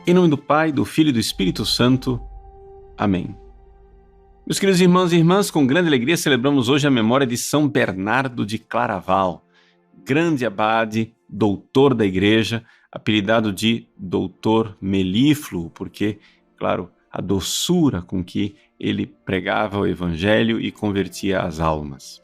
Em nome do Pai, do Filho e do Espírito Santo. Amém. Meus queridos irmãos e irmãs, com grande alegria celebramos hoje a memória de São Bernardo de Claraval, grande abade, doutor da Igreja, apelidado de Doutor Melífluo, porque, claro, a doçura com que ele pregava o Evangelho e convertia as almas.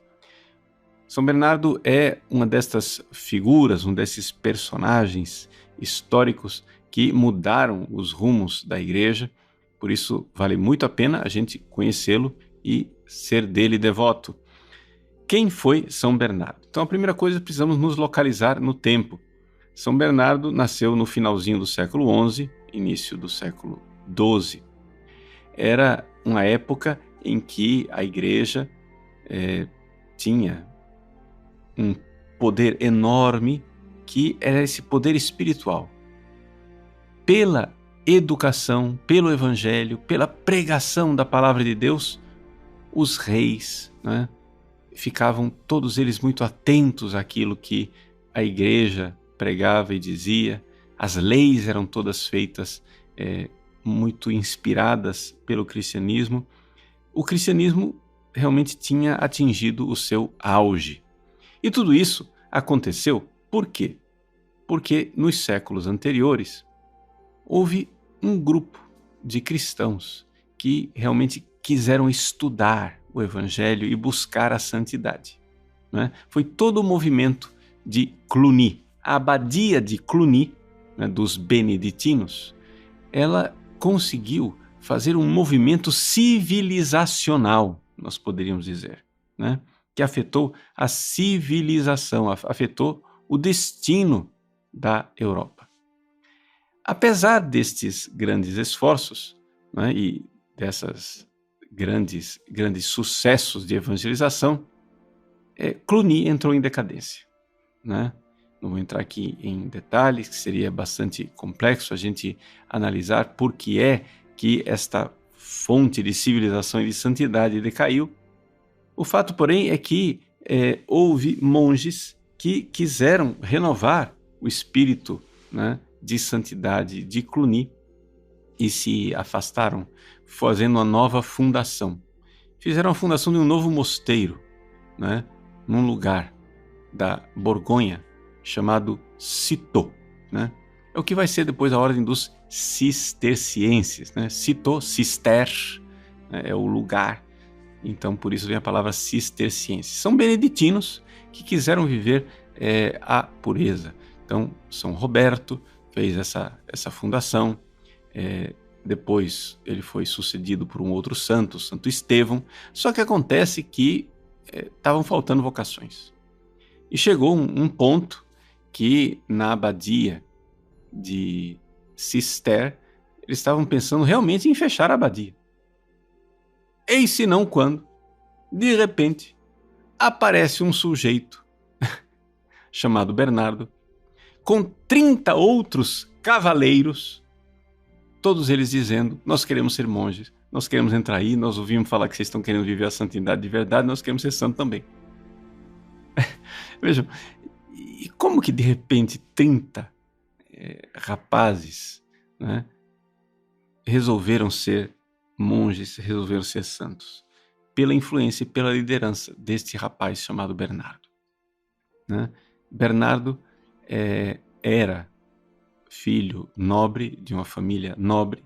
São Bernardo é uma destas figuras, um desses personagens históricos que mudaram os rumos da Igreja, por isso vale muito a pena a gente conhecê-lo e ser dele devoto. Quem foi São Bernardo? Então a primeira coisa, precisamos nos localizar no tempo. São Bernardo nasceu no finalzinho do século XI, início do século XII. Era uma época em que a Igreja tinha um poder enorme, que era esse poder espiritual. Pela educação, pelo Evangelho, pela pregação da Palavra de Deus, os reis, ficavam todos eles muito atentos àquilo que a Igreja pregava e dizia. As leis eram todas feitas muito inspiradas pelo cristianismo. O cristianismo realmente tinha atingido o seu auge. E tudo isso aconteceu por quê? Porque nos séculos anteriores houve um grupo de cristãos que realmente quiseram estudar o Evangelho e buscar a santidade. Foi todo o movimento de Cluny. A abadia de Cluny, dos beneditinos, ela conseguiu fazer um movimento civilizacional, nós poderíamos dizer, que afetou a civilização, afetou o destino da Europa. Apesar destes grandes esforços e dessas grandes sucessos de evangelização, Cluny entrou em decadência. Não vou entrar aqui em detalhes, que seria bastante complexo a gente analisar por que é que esta fonte de civilização e de santidade decaiu. O fato, porém, é que houve monges que quiseram renovar o espírito de santidade de Cluny e se afastaram, fazendo uma nova fundação. Fizeram a fundação de um novo mosteiro, num lugar da Borgonha chamado Cîteaux. É o que vai ser depois a ordem dos cistercienses. Cîteaux, cister, é o lugar. Então, por isso vem a palavra cistercienses. São beneditinos que quiseram viver a pureza. Então, São Roberto fez essa fundação. Depois ele foi sucedido por um outro santo, Santo Estevão. Só que acontece que estavam faltando vocações. E chegou um ponto que na abadia de Cister, eles estavam pensando realmente em fechar a abadia. Eis se não quando, de repente, aparece um sujeito chamado Bernardo, com 30 outros cavaleiros, todos eles dizendo: nós queremos ser monges, nós queremos entrar aí, nós ouvimos falar que vocês estão querendo viver a santidade de verdade, nós queremos ser santos também. Vejam, e como que de repente 30 rapazes resolveram ser monges, resolveram ser santos? Pela influência e pela liderança deste rapaz chamado Bernardo. Bernardo era filho nobre, de uma família nobre,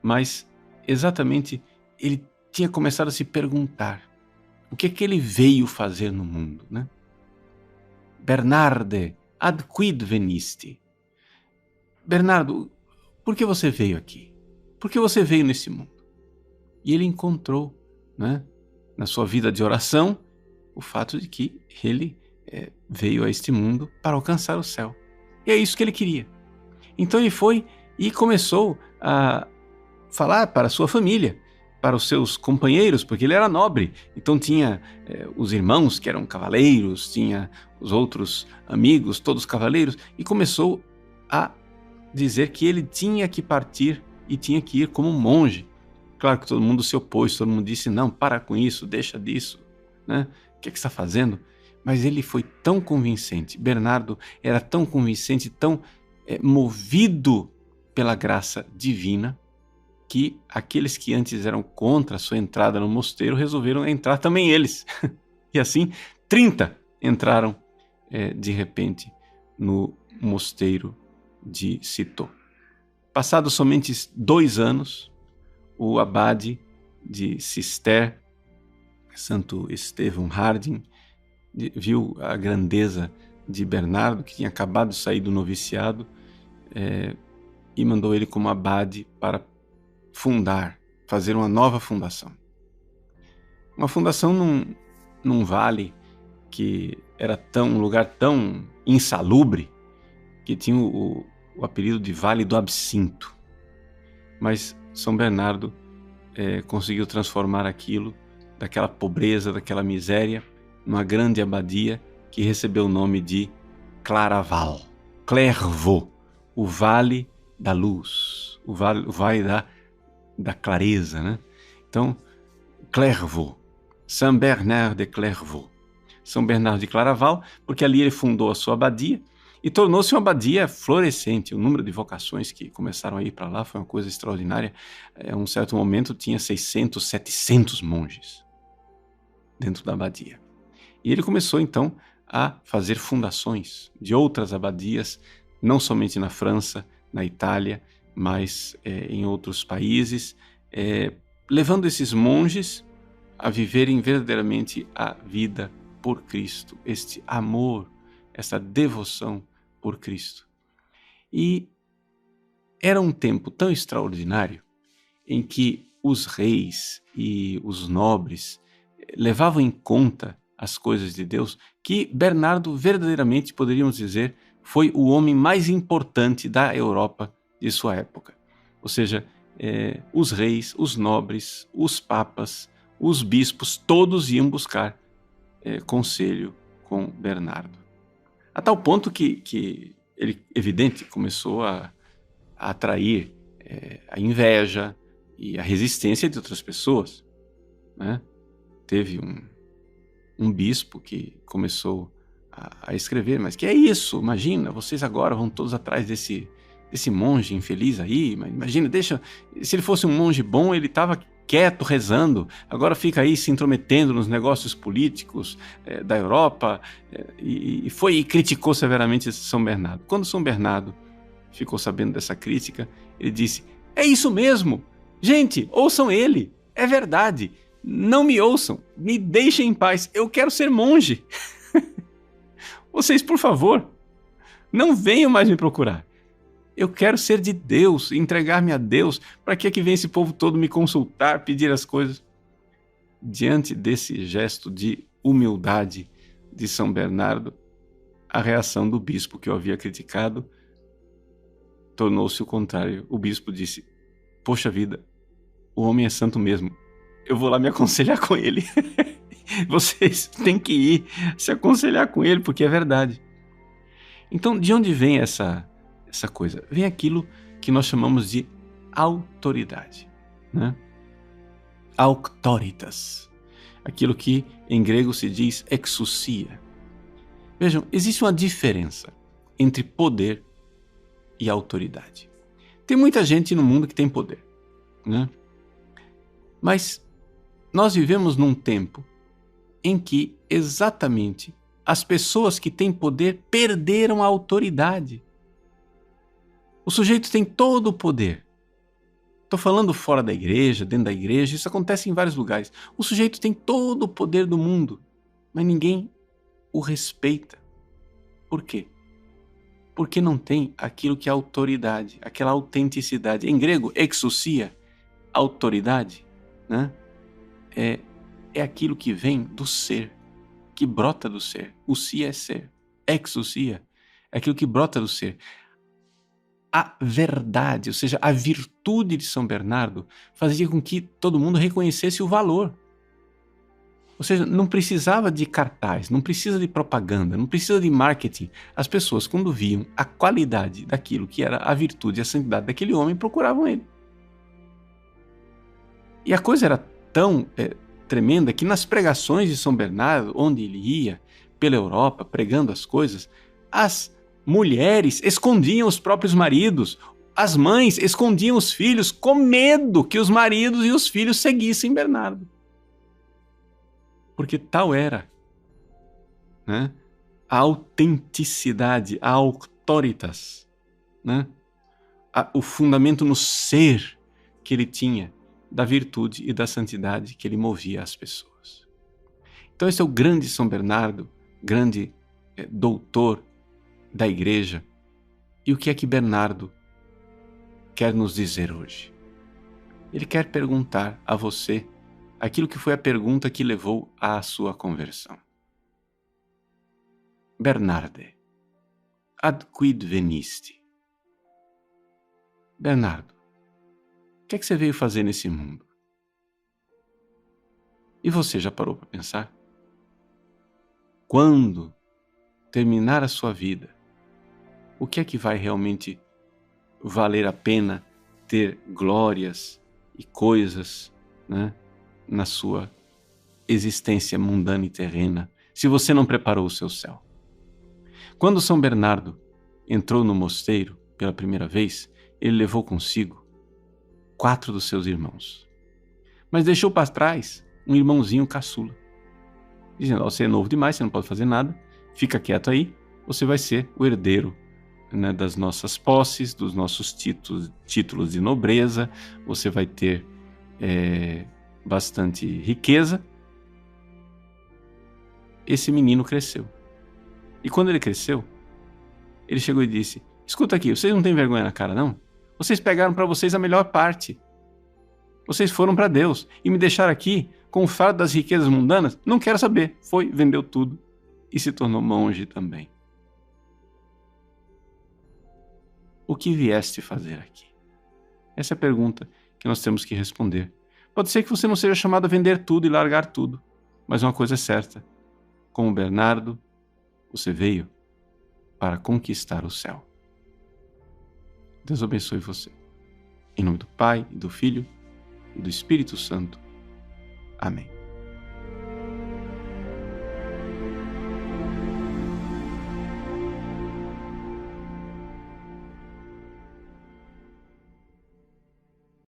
mas exatamente ele tinha começado a se perguntar o que é que ele veio fazer no mundo. Bernarde, ad quid venisti? Bernardo, por que você veio aqui? Por que você veio nesse mundo? E ele encontrou, na sua vida de oração, o fato de que ele veio a este mundo para alcançar o céu. E é isso que ele queria. Então ele foi e começou a falar para a sua família, para os seus companheiros, porque ele era nobre. Então tinha os irmãos que eram cavaleiros, tinha os outros amigos, todos cavaleiros, e começou a dizer que ele tinha que partir e tinha que ir como monge. Claro que todo mundo se opôs, todo mundo disse: não, para com isso, deixa disso, o que você está fazendo? Mas ele foi tão convincente, Bernardo era tão convincente, tão movido pela graça divina, que aqueles que antes eram contra a sua entrada no mosteiro resolveram entrar também eles. E assim, 30 entraram de repente no mosteiro de Cîteaux. Passados somente 2 anos, o abade de Cister, Santo Estevão Harding, viu a grandeza de Bernardo, que tinha acabado de sair do noviciado, e mandou ele como abade para fazer uma nova fundação. Uma fundação num vale que era um lugar tão insalubre que tinha o apelido de Vale do Absinto. Mas São Bernardo conseguiu transformar aquilo, daquela pobreza, daquela miséria, numa grande abadia que recebeu o nome de Claraval, Clairvaux, o Vale da Luz, o vale da clareza, né? Então, Clairvaux, Saint Bernard de Clairvaux, São Bernardo de Claraval, porque ali ele fundou a sua abadia e tornou-se uma abadia florescente. O número de vocações que começaram a ir para lá foi uma coisa extraordinária. A um certo momento tinha 600, 700 monges dentro da abadia. E ele começou então a fazer fundações de outras abadias, não somente na França, na Itália, mas em outros países, levando esses monges a viverem verdadeiramente a vida por Cristo, este amor, essa devoção por Cristo. E era um tempo tão extraordinário em que os reis e os nobres levavam em conta as coisas de Deus, que Bernardo verdadeiramente, poderíamos dizer, foi o homem mais importante da Europa de sua época. Ou seja, os reis, os nobres, os papas, os bispos, todos iam buscar conselho com Bernardo. A tal ponto que ele, evidente, começou a atrair a inveja e a resistência de outras pessoas, né? Teve um bispo que começou a escrever, mas que é isso? Imagina, vocês agora vão todos atrás desse monge infeliz aí, mas imagina, se ele fosse um monge bom, ele estava quieto, rezando, agora fica aí se intrometendo nos negócios políticos da Europa, e criticou severamente São Bernardo. Quando São Bernardo ficou sabendo dessa crítica, ele disse: é isso mesmo, gente, ouçam ele, é verdade, não me ouçam, me deixem em paz, eu quero ser monge. Vocês, por favor, não venham mais me procurar. Eu quero ser de Deus, entregar-me a Deus. Para que vem esse povo todo me consultar, pedir as coisas? Diante desse gesto de humildade de São Bernardo, a reação do bispo que o havia criticado tornou-se o contrário. O bispo disse: poxa vida, o homem é santo mesmo. Eu vou lá me aconselhar com ele. Vocês têm que ir se aconselhar com ele, porque é verdade. Então, de onde vem essa coisa? Vem aquilo que nós chamamos de autoridade, né? Auctoritas. Aquilo que em grego se diz exousia. Vejam, existe uma diferença entre poder e autoridade. Tem muita gente no mundo que tem poder, né? Mas nós vivemos num tempo em que exatamente as pessoas que têm poder perderam a autoridade. O sujeito tem todo o poder. Estou falando fora da igreja, dentro da igreja, isso acontece em vários lugares. O sujeito tem todo o poder do mundo, mas ninguém o respeita. Por quê? Porque não tem aquilo que é autoridade, aquela autenticidade. Em grego, exousia, autoridade, né? É aquilo que vem do ser, que brota do ser. Ousia é ser. Exousia é aquilo que brota do ser. A verdade, ou seja, a virtude de São Bernardo fazia com que todo mundo reconhecesse o valor. Ou seja, não precisava de cartaz, não precisa de propaganda, não precisa de marketing. As pessoas, quando viam a qualidade daquilo que era a virtude e a santidade daquele homem, procuravam ele. E a coisa era tão tremenda que nas pregações de São Bernardo, onde ele ia pela Europa pregando as coisas, as mulheres escondiam os próprios maridos, As mães escondiam os filhos com medo que os maridos e os filhos seguissem Bernardo. Porque tal era, né, a autenticidade, a auctoritas, né, o fundamento no ser que ele tinha, da virtude e da santidade que ele movia as pessoas. Então esse é o grande São Bernardo, grande doutor da Igreja. E o que é que Bernardo quer nos dizer hoje? Ele quer perguntar a você aquilo que foi a pergunta que levou à sua conversão. Bernarde, ad quid venisti? Bernardo, o que é que você veio fazer nesse mundo? E você já parou para pensar? Quando terminar a sua vida, o que é que vai realmente valer a pena ter glórias e coisas, né, na sua existência mundana e terrena, se você não preparou o seu céu? Quando São Bernardo entrou no mosteiro pela primeira vez, ele levou consigo 4 dos seus irmãos, mas deixou para trás um irmãozinho caçula, dizendo: você é novo demais, você não pode fazer nada, fica quieto aí, você vai ser o herdeiro, né, das nossas posses, dos nossos títulos de nobreza, você vai ter bastante riqueza. Esse menino cresceu. E quando ele cresceu, ele chegou e disse: escuta aqui, vocês não têm vergonha na cara, não? Vocês pegaram para vocês a melhor parte. Vocês foram para Deus e me deixaram aqui com o fardo das riquezas mundanas? Não quero saber. Foi, vendeu tudo e se tornou monge também. O que vieste fazer aqui? Essa é a pergunta que nós temos que responder. Pode ser que você não seja chamado a vender tudo e largar tudo, mas uma coisa é certa: como Bernardo, você veio para conquistar o céu. Deus abençoe você. Em nome do Pai, e do Filho, e do Espírito Santo. Amém.